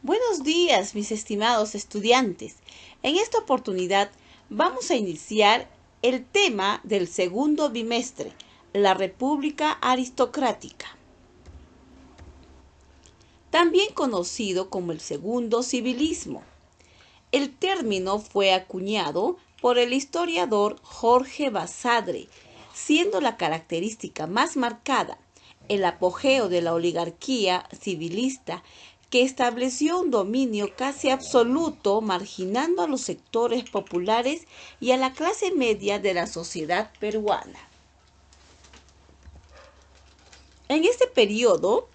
Buenos días, mis estimados estudiantes. En esta oportunidad vamos a iniciar el tema del segundo bimestre, la República Aristocrática, también conocido como el segundo civilismo. El término fue acuñado por el historiador Jorge Basadre, siendo la característica más marcada el apogeo de la oligarquía civilista que estableció un dominio casi absoluto, marginando a los sectores populares y a la clase media de la sociedad peruana. En este periodo,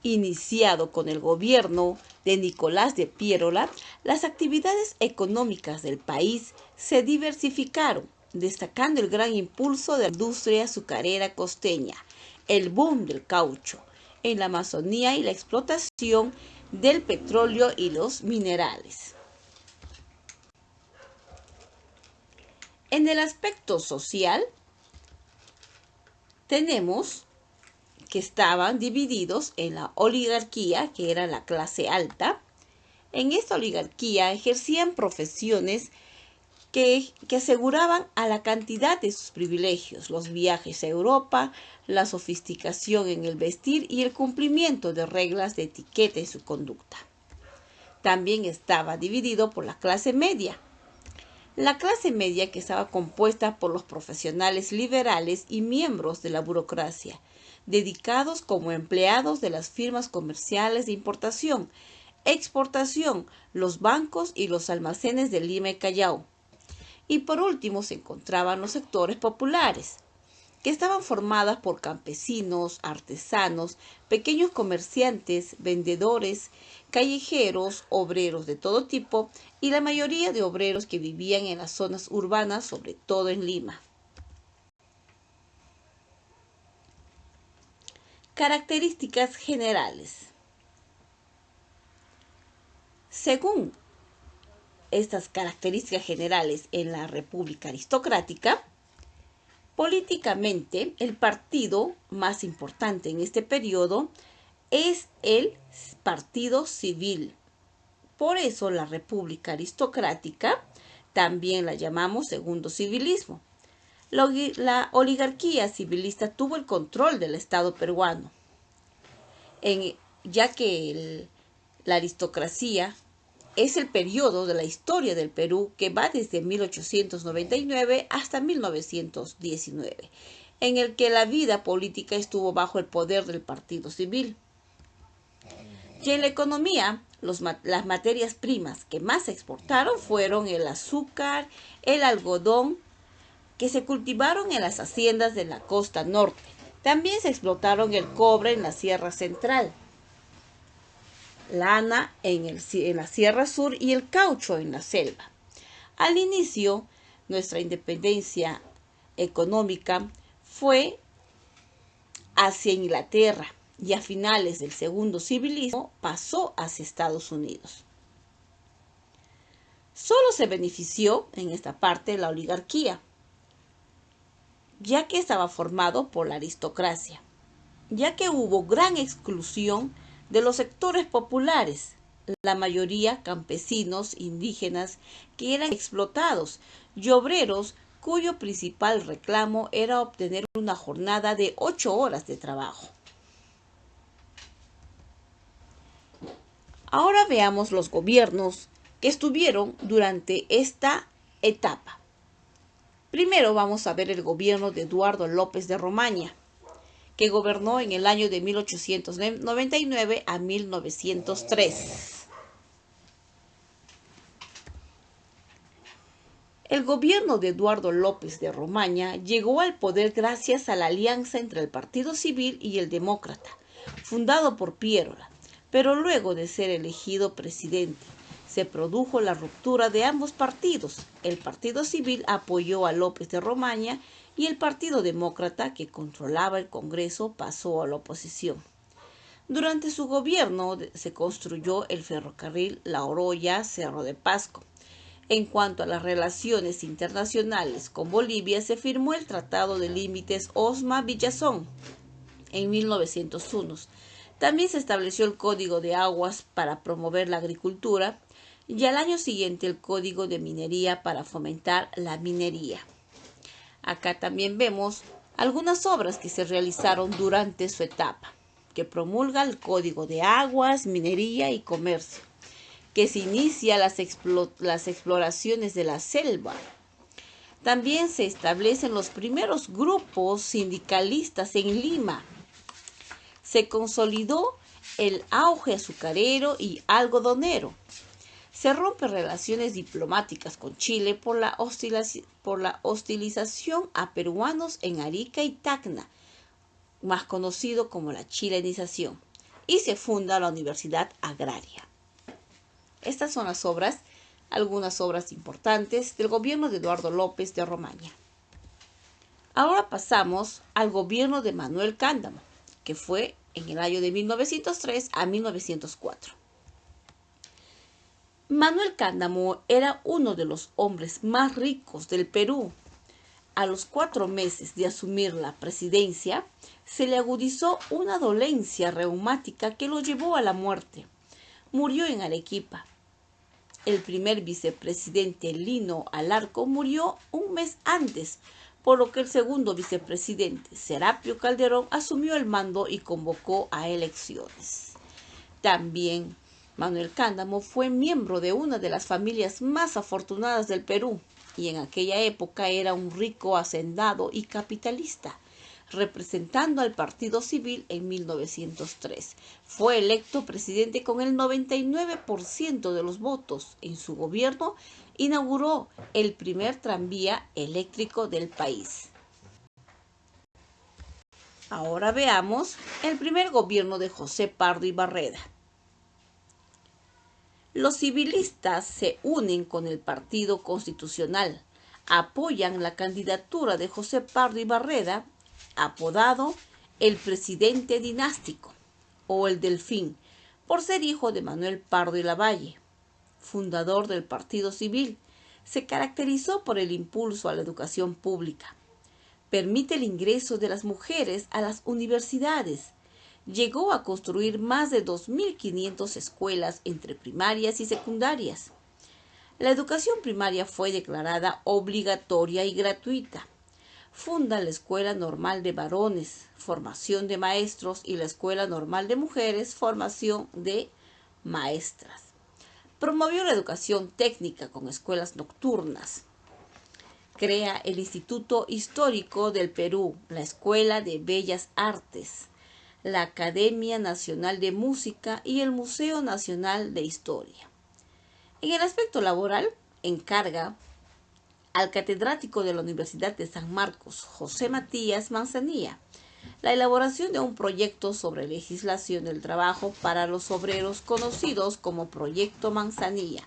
iniciado con el gobierno de Nicolás de Piérola, las actividades económicas del país se diversificaron, destacando el gran impulso de la industria azucarera costeña, el boom del caucho en la Amazonía y la explotación del petróleo y los minerales. En el aspecto social, tenemos que estaban divididos en la oligarquía, que era la clase alta. En esta oligarquía ejercían profesiones que aseguraban a la cantidad de sus privilegios, los viajes a Europa, la sofisticación en el vestir y el cumplimiento de reglas de etiqueta en su conducta. También estaba dividido por la clase media. La clase media, que estaba compuesta por los profesionales liberales y miembros de la burocracia, dedicados como empleados de las firmas comerciales de importación, exportación, los bancos y los almacenes de Lima y Callao. Y por último se encontraban los sectores populares, que estaban formadas por campesinos, artesanos, pequeños comerciantes, vendedores, callejeros, obreros de todo tipo y la mayoría de obreros que vivían en las zonas urbanas, sobre todo en Lima. Características generales. Según estas características generales en la República Aristocrática, políticamente el partido más importante en este periodo es el Partido Civil. Por eso la República Aristocrática también la llamamos segundo civilismo. La oligarquía civilista tuvo el control del Estado peruano, ya que la aristocracia es el periodo de la historia del Perú que va desde 1899 hasta 1919, en el que la vida política estuvo bajo el poder del Partido Civil. Y en la economía, las materias primas que más se exportaron fueron el azúcar, el algodón, que se cultivaron en las haciendas de la costa norte. También se explotaron el cobre en la Sierra Central, lana en la Sierra Sur y el caucho en la selva. Al inicio, nuestra independencia económica fue hacia Inglaterra y a finales del segundo civilismo pasó hacia Estados Unidos. Solo se benefició en esta parte la oligarquía, ya que estaba formado por la aristocracia, ya que hubo gran exclusión de los sectores populares, la mayoría campesinos, indígenas, que eran explotados, y obreros cuyo principal reclamo era obtener una jornada de 8 horas de trabajo. Ahora veamos los gobiernos que estuvieron durante esta etapa. Primero vamos a ver el gobierno de Eduardo López de Romaña, que gobernó en el año de 1899 a 1903. El gobierno de Eduardo López de Romaña llegó al poder gracias a la alianza entre el Partido Civil y el Demócrata, fundado por Piérola, pero luego de ser elegido presidente, se produjo la ruptura de ambos partidos. El Partido Civil apoyó a López de Romaña y el Partido Demócrata, que controlaba el Congreso, pasó a la oposición. Durante su gobierno se construyó el ferrocarril La Oroya-Cerro de Pasco. En cuanto a las relaciones internacionales con Bolivia, se firmó el Tratado de Límites Osma-Villazón en 1901. También se estableció el Código de Aguas para promover la agricultura y al año siguiente el Código de Minería para fomentar la minería. Acá también vemos algunas obras que se realizaron durante su etapa, que promulga el Código de Aguas, Minería y Comercio, que se inicia las exploraciones de la selva. También se establecen los primeros grupos sindicalistas en Lima. Se consolidó el auge azucarero y algodonero. Se rompen relaciones diplomáticas con Chile por la hostilización a peruanos en Arica y Tacna, más conocido como la chilenización, y se funda la Universidad Agraria. Estas son las obras, algunas obras importantes del gobierno de Eduardo López de Romaña. Ahora pasamos al gobierno de Manuel Cándamo, que fue en el año de 1903 a 1904. Manuel Cándamo era uno de los hombres más ricos del Perú. A los 4 meses de asumir la presidencia, se le agudizó una dolencia reumática que lo llevó a la muerte. Murió en Arequipa. El primer vicepresidente Lino Alarco murió un mes antes, por lo que el segundo vicepresidente Serapio Calderón asumió el mando y convocó a elecciones. También Manuel Cándamo fue miembro de una de las familias más afortunadas del Perú y en aquella época era un rico hacendado y capitalista, representando al Partido Civil en 1903. Fue electo presidente con el 99% de los votos. En su gobierno inauguró el primer tranvía eléctrico del país. Ahora veamos el primer gobierno de José Pardo y Barreda. Los civilistas se unen con el Partido Constitucional, apoyan la candidatura de José Pardo y Barreda, apodado el presidente dinástico o el Delfín, por ser hijo de Manuel Pardo y Lavalle, fundador del Partido Civil. Se caracterizó por el impulso a la educación pública. Permite el ingreso de las mujeres a las universidades. Llegó a construir más de 2.500 escuelas entre primarias y secundarias. La educación primaria fue declarada obligatoria y gratuita. Funda la Escuela Normal de Varones, formación de maestros, y la Escuela Normal de Mujeres, formación de maestras. Promovió la educación técnica con escuelas nocturnas. Crea el Instituto Histórico del Perú, la Escuela de Bellas Artes, la Academia Nacional de Música y el Museo Nacional de Historia. En el aspecto laboral, encarga al catedrático de la Universidad de San Marcos, José Matías Manzanilla, la elaboración de un proyecto sobre legislación del trabajo para los obreros conocidos como Proyecto Manzanilla,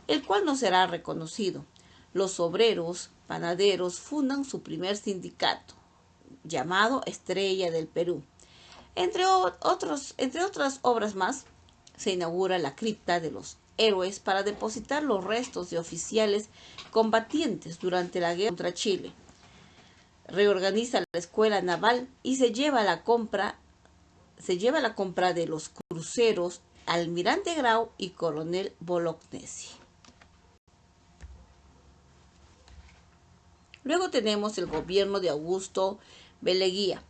el cual no será reconocido. Los obreros panaderos fundan su primer sindicato, llamado Estrella del Perú. Entre otras obras más, se inaugura la cripta de los héroes para depositar los restos de oficiales combatientes durante la guerra contra Chile. Reorganiza la escuela naval y se lleva la compra de los cruceros Almirante Grau y Coronel Bolognesi. Luego tenemos el gobierno de Augusto Beleguía,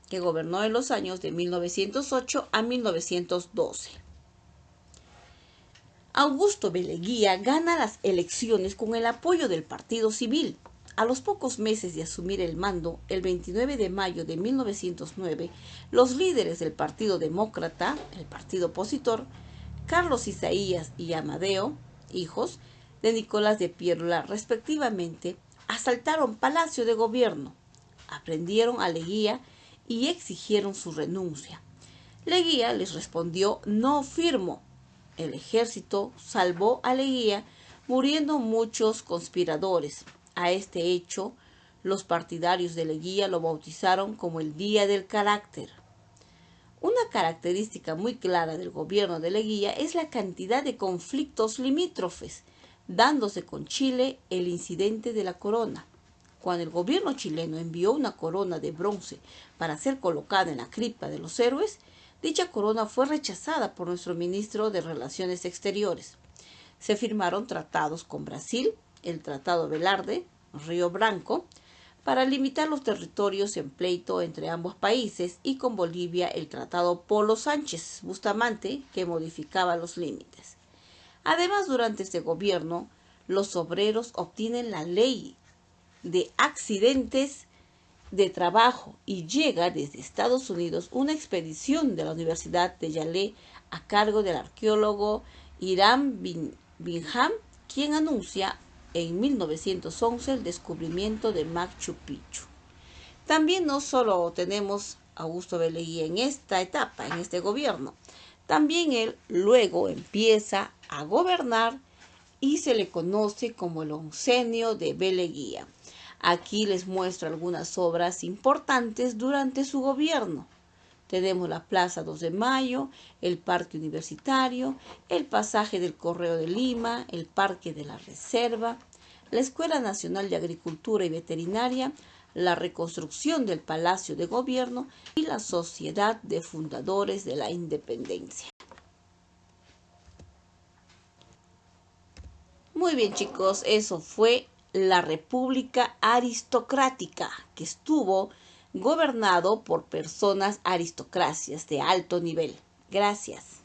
que gobernó en los años de 1908 a 1912. Augusto Beleguía gana las elecciones con el apoyo del Partido Civil. A los pocos meses de asumir el mando, el 29 de mayo de 1909, los líderes del Partido Demócrata, el partido opositor, Carlos Isaías y Amadeo, hijos de Nicolás de Piérola respectivamente, asaltaron Palacio de Gobierno, aprendieron a Leguía y exigieron su renuncia. Leguía les respondió: no firmo. El ejército salvó a Leguía, muriendo muchos conspiradores. A este hecho, los partidarios de Leguía lo bautizaron como el Día del Carácter. Una característica muy clara del gobierno de Leguía es la cantidad de conflictos limítrofes, dándose con Chile el incidente de la corona. Cuando el gobierno chileno envió una corona de bronce para ser colocada en la cripta de los héroes, Dicha corona fue rechazada por nuestro ministro de Relaciones Exteriores. Se firmaron tratados con Brasil, el Tratado Velarde, Río Branco, para limitar los territorios en pleito entre ambos países, y con Bolivia el Tratado Polo Sánchez Bustamante, que modificaba los límites. Además, durante este gobierno, los obreros obtienen la ley de accidentes de trabajo y llega desde Estados Unidos una expedición de la Universidad de Yale a cargo del arqueólogo Hiram Bingham, quien anuncia en 1911 el descubrimiento de Machu Picchu. También no solo tenemos a Augusto B. Leguía en esta etapa, en este gobierno, también él luego empieza a gobernar y se le conoce como el oncenio de B. Leguía. Aquí les muestro algunas obras importantes durante su gobierno. Tenemos la Plaza 2 de Mayo, el Parque Universitario, el Pasaje del Correo de Lima, el Parque de la Reserva, la Escuela Nacional de Agricultura y Veterinaria, la reconstrucción del Palacio de Gobierno y la Sociedad de Fundadores de la Independencia. Muy bien, chicos, eso fue la República Aristocrática, que estuvo gobernado por personas aristocracias de alto nivel. Gracias.